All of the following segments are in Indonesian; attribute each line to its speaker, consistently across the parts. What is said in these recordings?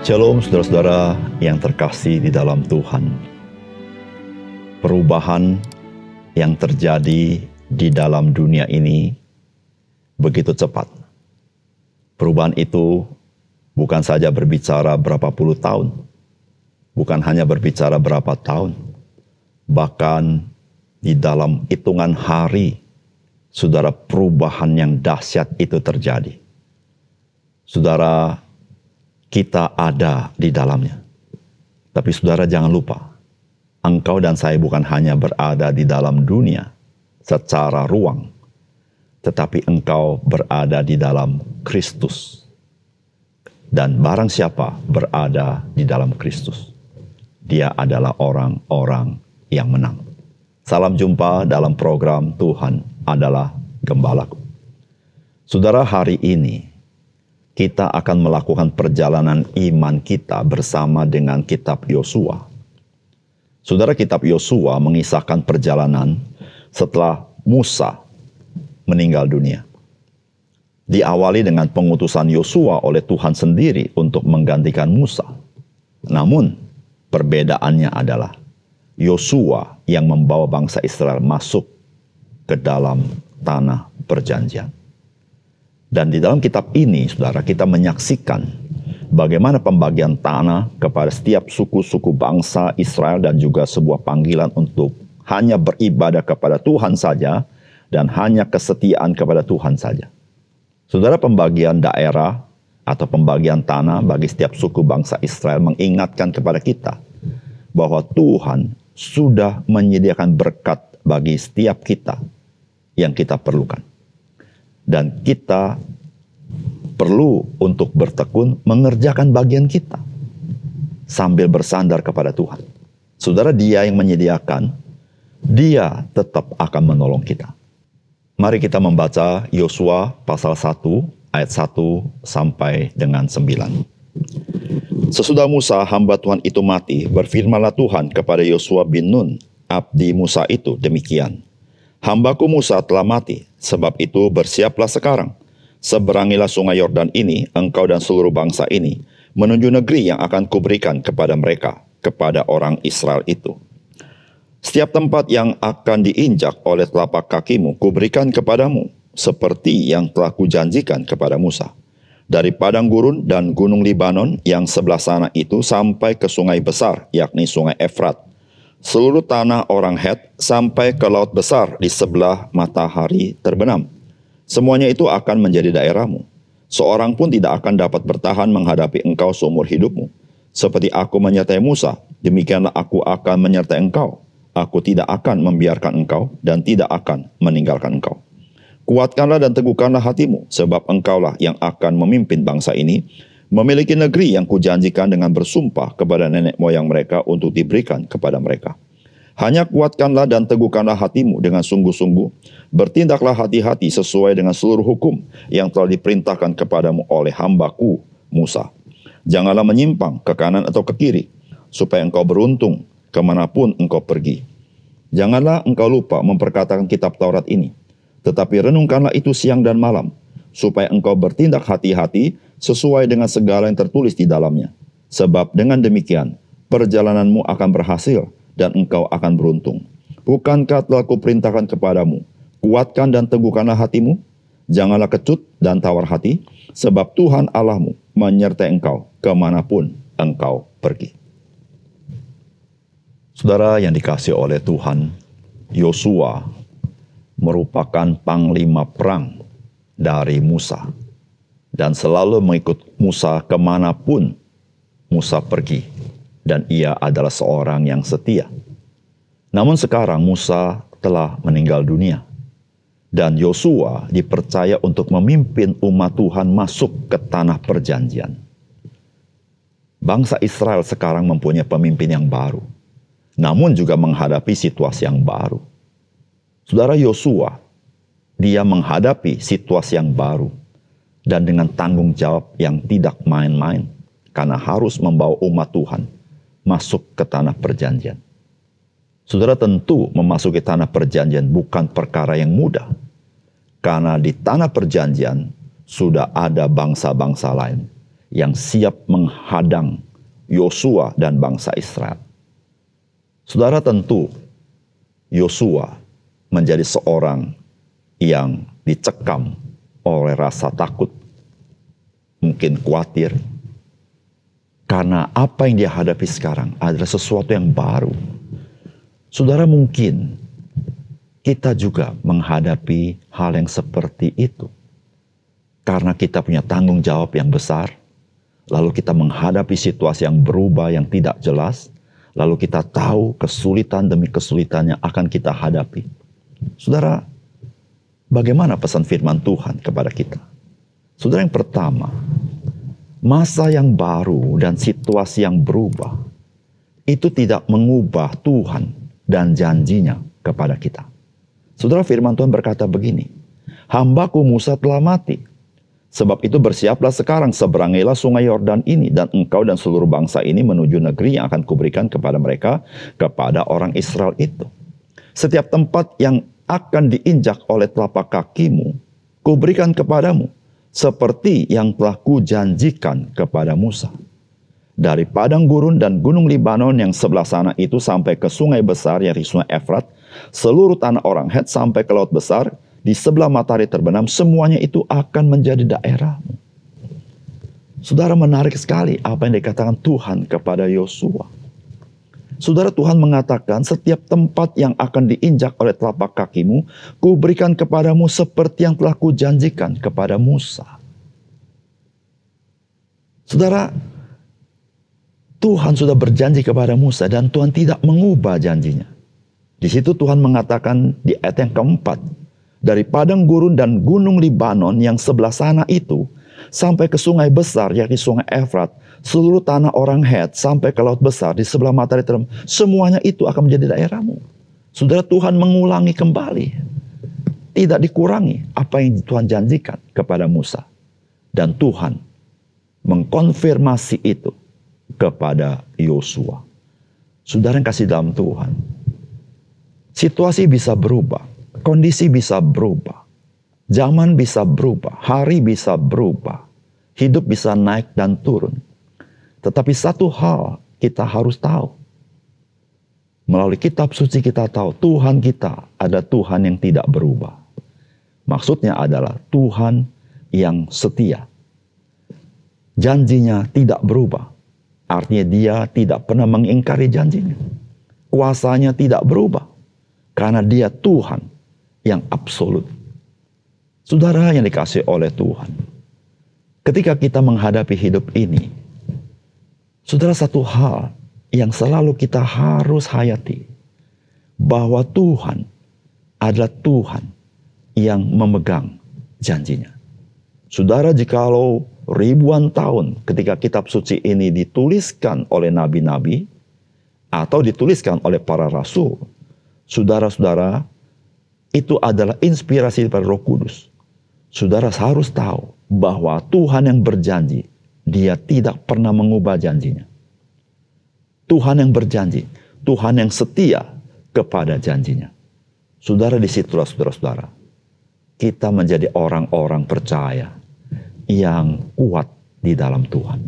Speaker 1: Shalom saudara-saudara yang terkasih di dalam Tuhan. Perubahan yang terjadi di dalam dunia ini begitu cepat. Perubahan itu bukan saja berbicara berapa puluh tahun, bukan hanya berbicara berapa tahun, bahkan di dalam hitungan hari, saudara, perubahan yang dahsyat itu terjadi. Saudara, kita ada di dalamnya. Tapi saudara jangan lupa, engkau dan saya bukan hanya berada di dalam dunia secara ruang, tetapi engkau berada di dalam Kristus. Dan barang siapa berada di dalam Kristus, dia adalah orang-orang yang menang. Salam jumpa dalam program Tuhan adalah Gembalaku. Saudara, hari ini kita akan melakukan perjalanan iman kita bersama dengan kitab Yosua. Saudara, kitab Yosua mengisahkan perjalanan setelah Musa meninggal dunia. Diawali dengan pengutusan Yosua oleh Tuhan sendiri untuk menggantikan Musa. Namun, perbedaannya adalah Yosua yang membawa bangsa Israel masuk ke dalam tanah perjanjian. Dan di dalam kitab ini, saudara, kita menyaksikan bagaimana pembagian tanah kepada setiap suku-suku bangsa Israel dan juga sebuah panggilan untuk hanya beribadah kepada Tuhan saja dan hanya kesetiaan kepada Tuhan saja. Saudara, pembagian daerah atau pembagian tanah bagi setiap suku bangsa Israel mengingatkan kepada kita bahwa Tuhan sudah menyediakan berkat bagi setiap kita yang kita perlukan. Dan kita perlu untuk bertekun mengerjakan bagian kita sambil bersandar kepada Tuhan. Saudara, Dia yang menyediakan, Dia tetap akan menolong kita. Mari kita membaca Yosua pasal 1 ayat 1 sampai dengan 9. Sesudah Musa hamba Tuhan itu mati, berfirmanlah Tuhan kepada Yosua bin Nun, abdi Musa itu demikian. Hambaku Musa telah mati, sebab itu bersiaplah sekarang. Seberangilah sungai Yordan ini, engkau dan seluruh bangsa ini, menuju negeri yang akan kuberikan kepada mereka, kepada orang Israel itu. Setiap tempat yang akan diinjak oleh telapak kakimu, kuberikan kepadamu, seperti yang telah kujanjikan kepada Musa. Dari padang gurun dan gunung Libanon yang sebelah sana itu sampai ke sungai besar, yakni sungai Efrat. Seluruh tanah orang Het sampai ke laut besar di sebelah matahari terbenam. Semuanya itu akan menjadi daerahmu. Seorang pun tidak akan dapat bertahan menghadapi engkau seumur hidupmu. Seperti aku menyertai Musa, demikianlah aku akan menyertai engkau. Aku tidak akan membiarkan engkau dan tidak akan meninggalkan engkau. Kuatkanlah dan teguhkanlah hatimu, sebab engkaulah yang akan memimpin bangsa ini, memiliki negeri yang kujanjikan dengan bersumpah kepada nenek moyang mereka untuk diberikan kepada mereka. Hanya kuatkanlah dan teguhkanlah hatimu dengan sungguh-sungguh. Bertindaklah hati-hati sesuai dengan seluruh hukum yang telah diperintahkan kepadamu oleh hambaku Musa. Janganlah menyimpang ke kanan atau ke kiri, supaya engkau beruntung kemanapun engkau pergi. Janganlah engkau lupa memperkatakan kitab Taurat ini, tetapi renungkanlah itu siang dan malam, supaya engkau bertindak hati-hati sesuai dengan segala yang tertulis di dalamnya. Sebab dengan demikian, perjalananmu akan berhasil dan engkau akan beruntung. Bukankah telah kuperintahkan kepadamu, kuatkan dan teguhkanlah hatimu, janganlah kecut dan tawar hati, sebab Tuhan Allahmu menyertai engkau kemanapun engkau pergi. Saudara yang dikasihi oleh Tuhan, Yosua merupakan panglima perang dari Musa. Dan selalu mengikut Musa kemanapun Musa pergi. Dan ia adalah seorang yang setia. Namun sekarang Musa telah meninggal dunia. Dan Yosua dipercaya untuk memimpin umat Tuhan masuk ke tanah perjanjian. Bangsa Israel sekarang mempunyai pemimpin yang baru. Namun juga menghadapi situasi yang baru. Saudara, Yosua, dia menghadapi situasi yang baru. Dan dengan tanggung jawab yang tidak main-main. Karena harus membawa umat Tuhan masuk ke tanah perjanjian. Saudara, tentu memasuki tanah perjanjian bukan perkara yang mudah. Karena di tanah perjanjian sudah ada bangsa-bangsa lain yang siap menghadang Yosua dan bangsa Israel. Saudara, tentu Yosua menjadi seorang yang dicekam oleh rasa takut, mungkin khawatir, karena apa yang dia hadapi sekarang adalah sesuatu yang baru. Saudara, mungkin kita juga menghadapi hal yang seperti itu. Karena kita punya tanggung jawab yang besar, lalu kita menghadapi situasi yang berubah, yang tidak jelas, lalu kita tahu kesulitan demi kesulitan yang akan kita hadapi. Saudara, bagaimana pesan firman Tuhan kepada kita? Saudara, yang pertama, masa yang baru dan situasi yang berubah, itu tidak mengubah Tuhan dan janjinya kepada kita. Saudara, firman Tuhan berkata begini, "Hambaku Musa telah mati. Sebab itu bersiaplah sekarang, seberangilah sungai Yordan ini, dan engkau dan seluruh bangsa ini menuju negeri yang akan kuberikan kepada mereka, kepada orang Israel itu. Setiap tempat yang akan diinjak oleh telapak kakimu, kuberikan kepadamu, seperti yang telah kujanjikan kepada Musa. Dari padang gurun dan gunung Libanon yang sebelah sana itu sampai ke sungai besar, yaitu sungai Efrat, seluruh tanah orang Het sampai ke laut besar, di sebelah matahari terbenam, semuanya itu akan menjadi daerahmu." Saudara, menarik sekali apa yang dikatakan Tuhan kepada Yosua. Saudara, Tuhan mengatakan setiap tempat yang akan diinjak oleh telapak kakimu, kuberikan kepadamu seperti yang telah kujanjikan kepada Musa. Saudara, Tuhan sudah berjanji kepada Musa dan Tuhan tidak mengubah janjinya. Di situ Tuhan mengatakan di ayat yang keempat, "Dari padang gurun dan gunung Libanon yang sebelah sana itu, sampai ke sungai besar, yaitu sungai Efrat, seluruh tanah orang Het, sampai ke laut besar, di sebelah matahari terbenam, semuanya itu akan menjadi daerahmu." Saudara, Tuhan mengulangi kembali. Tidak dikurangi apa yang Tuhan janjikan kepada Musa. Dan Tuhan mengkonfirmasi itu kepada Yosua. Saudara yang kasih dalam Tuhan, situasi bisa berubah. Kondisi bisa berubah, zaman bisa berubah, hari bisa berubah, hidup bisa naik dan turun. Tetapi satu hal kita harus tahu. Melalui kitab suci kita tahu Tuhan kita ada Tuhan yang tidak berubah. Maksudnya adalah Tuhan yang setia. Janjinya tidak berubah. Artinya dia tidak pernah mengingkari janjinya. Kuasanya tidak berubah. Karena dia Tuhan yang absolut. Saudara yang dikasihi oleh Tuhan, ketika kita menghadapi hidup ini, saudara, satu hal yang selalu kita harus hayati, bahwa Tuhan adalah Tuhan yang memegang janjinya. Saudara, jikalau ribuan tahun ketika kitab suci ini dituliskan oleh nabi-nabi atau dituliskan oleh para rasul, saudara-saudara, itu adalah inspirasi dari Roh Kudus. Saudara harus tahu bahwa Tuhan yang berjanji, dia tidak pernah mengubah janjinya. Tuhan yang berjanji, Tuhan yang setia kepada janjinya. Saudara, disitulah saudara-saudara, kita menjadi orang-orang percaya yang kuat di dalam Tuhan.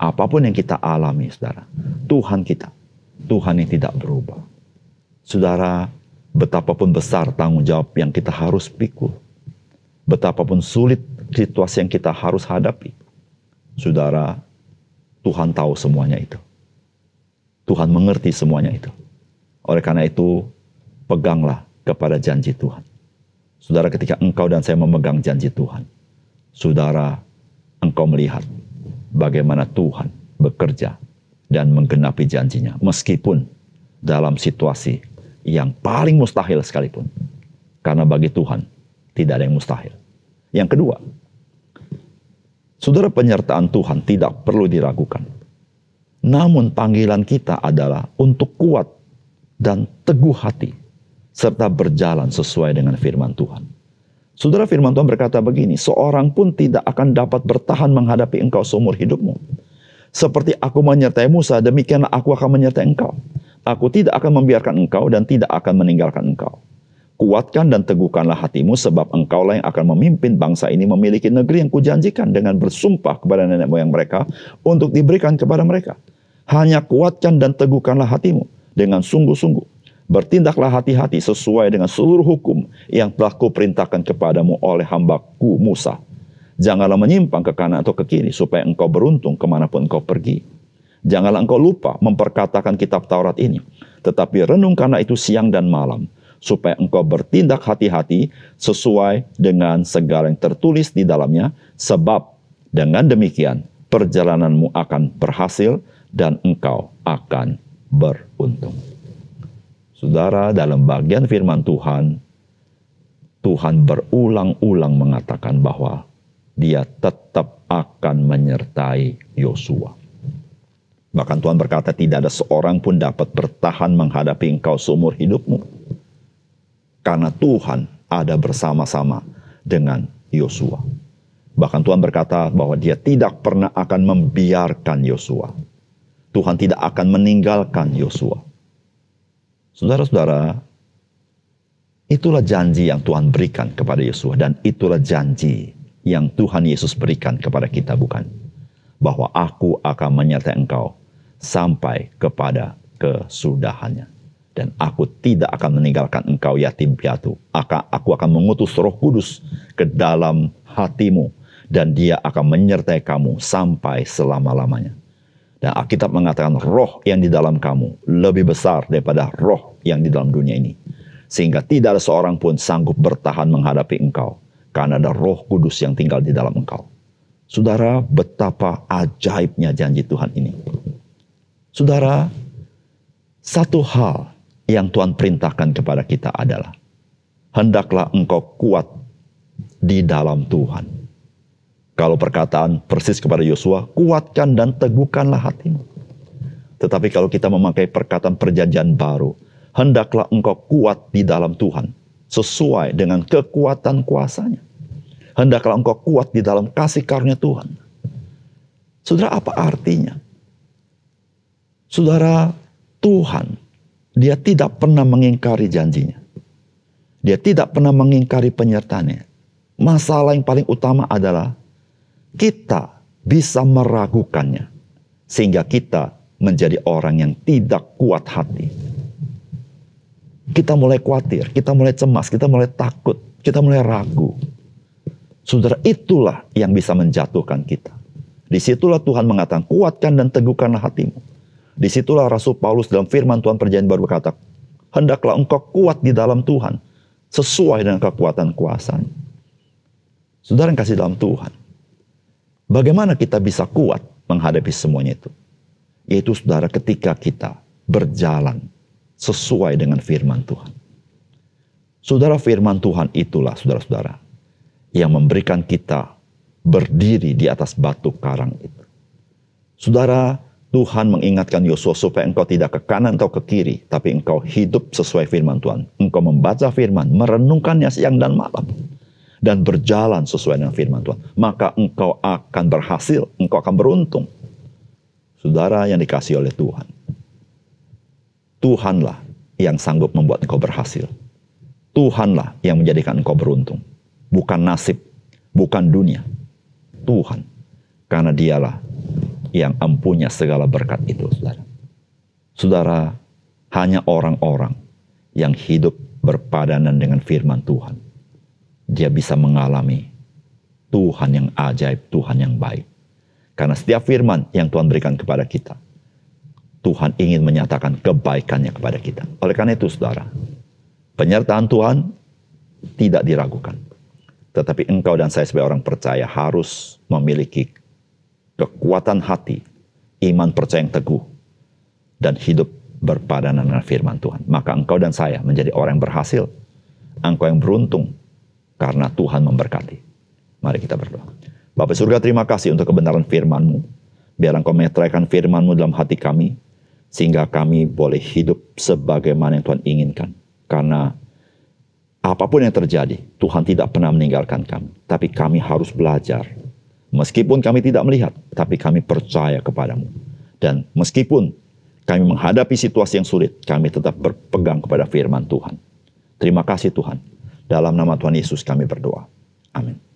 Speaker 1: Apapun yang kita alami, saudara, Tuhan kita, Tuhan yang tidak berubah. Saudara, betapapun besar tanggung jawab yang kita harus pikul, betapapun sulit situasi yang kita harus hadapi, saudara, Tuhan tahu semuanya itu. Tuhan mengerti semuanya itu. Oleh karena itu, peganglah kepada janji Tuhan. Saudara, ketika engkau dan saya memegang janji Tuhan, saudara, engkau melihat bagaimana Tuhan bekerja dan menggenapi janjinya, meskipun dalam situasi yang paling mustahil sekalipun. Karena bagi Tuhan tidak ada yang mustahil. Yang kedua, saudara, penyertaan Tuhan tidak perlu diragukan. Namun panggilan kita adalah untuk kuat dan teguh hati, serta berjalan sesuai dengan firman Tuhan. Saudara, firman Tuhan berkata begini, "Seorang pun tidak akan dapat bertahan menghadapi engkau seumur hidupmu. Seperti aku menyertai Musa, demikianlah aku akan menyertai engkau. Aku tidak akan membiarkan engkau dan tidak akan meninggalkan engkau. Kuatkan dan teguhkanlah hatimu, sebab engkaulah yang akan memimpin bangsa ini memiliki negeri yang kujanjikan dengan bersumpah kepada nenek moyang mereka untuk diberikan kepada mereka. Hanya kuatkan dan teguhkanlah hatimu dengan sungguh-sungguh. Bertindaklah hati-hati sesuai dengan seluruh hukum yang telah kuperintahkan kepadamu oleh hambaku Musa. Janganlah menyimpang ke kanan atau ke kiri, supaya engkau beruntung kemanapun engkau pergi. Janganlah engkau lupa memperkatakan kitab Taurat ini, tetapi renungkanlah itu siang dan malam, supaya engkau bertindak hati-hati sesuai dengan segala yang tertulis di dalamnya, sebab dengan demikian perjalananmu akan berhasil dan engkau akan beruntung. Saudara, dalam bagian firman Tuhan, Tuhan berulang-ulang mengatakan bahwa Dia tetap akan menyertai Yosua. Bahkan Tuhan berkata, tidak ada seorang pun dapat bertahan menghadapi engkau seumur hidupmu, karena Tuhan ada bersama-sama dengan Yosua. Bahkan Tuhan berkata bahwa Dia tidak pernah akan membiarkan Yosua. Tuhan tidak akan meninggalkan Yosua. Saudara-saudara, itulah janji yang Tuhan berikan kepada Yosua, dan itulah janji yang Tuhan Yesus berikan kepada kita, bukan? Bahwa aku akan menyertai engkau sampai kepada kesudahannya. Dan aku tidak akan meninggalkan engkau yatim piatu. Aku akan mengutus Roh Kudus ke dalam hatimu, dan Dia akan menyertai kamu sampai selama-lamanya. Dan Alkitab mengatakan roh yang di dalam kamu lebih besar daripada roh yang di dalam dunia ini. Sehingga tidak ada seorang pun sanggup bertahan menghadapi engkau, karena ada Roh Kudus yang tinggal di dalam engkau. Saudara, betapa ajaibnya janji Tuhan ini. Saudara, satu hal yang Tuhan perintahkan kepada kita adalah, hendaklah engkau kuat di dalam Tuhan. Kalau perkataan persis kepada Yosua, kuatkan dan teguhkanlah hatimu. Tetapi kalau kita memakai perkataan perjanjian baru, hendaklah engkau kuat di dalam Tuhan, sesuai dengan kekuatan kuasa-Nya. Hendaklah engkau kuat di dalam kasih karunia Tuhan. Saudara, apa artinya? Saudara, Tuhan, Dia tidak pernah mengingkari janjinya. Dia tidak pernah mengingkari penyertaannya. Masalah yang paling utama adalah kita bisa meragukannya, sehingga kita menjadi orang yang tidak kuat hati. Kita mulai khawatir, kita mulai cemas, kita mulai takut, kita mulai ragu. Saudara, itulah yang bisa menjatuhkan kita. Disitulah Tuhan mengatakan, kuatkan dan teguhkanlah hatimu. Disitulah Rasul Paulus dalam firman Tuhan perjanjian baru berkata, hendaklah engkau kuat di dalam Tuhan, sesuai dengan kekuatan kuasa-Nya. Saudara yang kasih dalam Tuhan, bagaimana kita bisa kuat menghadapi semuanya itu? Yaitu saudara, ketika kita berjalan sesuai dengan firman Tuhan. Saudara, firman Tuhan itulah saudara-saudara yang memberikan kita berdiri di atas batu karang itu. Saudara, Tuhan mengingatkan Yosua supaya engkau tidak ke kanan atau ke kiri, tapi engkau hidup sesuai firman Tuhan. Engkau membaca firman, merenungkannya siang dan malam, dan berjalan sesuai dengan firman Tuhan. Maka engkau akan berhasil, engkau akan beruntung. Saudara yang dikasihi oleh Tuhan, Tuhanlah yang sanggup membuat engkau berhasil. Tuhanlah yang menjadikan engkau beruntung. Bukan nasib, bukan dunia. Tuhan. Karena Dialah yang empunya segala berkat itu, saudara. Saudara, hanya orang-orang yang hidup berpadanan dengan firman Tuhan, dia bisa mengalami Tuhan yang ajaib, Tuhan yang baik. Karena setiap firman yang Tuhan berikan kepada kita, Tuhan ingin menyatakan kebaikannya kepada kita. Oleh karena itu, saudara, penyertaan Tuhan tidak diragukan. Tetapi engkau dan saya sebagai orang percaya harus memiliki kekuatan hati, iman percaya yang teguh, dan hidup berpadanan dengan firman Tuhan. Maka engkau dan saya menjadi orang yang berhasil. Engkau yang beruntung, karena Tuhan memberkati. Mari kita berdoa. Bapa surga, terima kasih untuk kebenaran firman-Mu. Biar Engkau meteraikan firman-Mu dalam hati kami, sehingga kami boleh hidup sebagaimana yang Tuhan inginkan. Karena apapun yang terjadi, Tuhan tidak pernah meninggalkan kami. Tapi kami harus belajar. Meskipun kami tidak melihat, tapi kami percaya kepadamu. Dan meskipun kami menghadapi situasi yang sulit, kami tetap berpegang kepada firman Tuhan. Terima kasih Tuhan. Dalam nama Tuhan Yesus kami berdoa. Amin.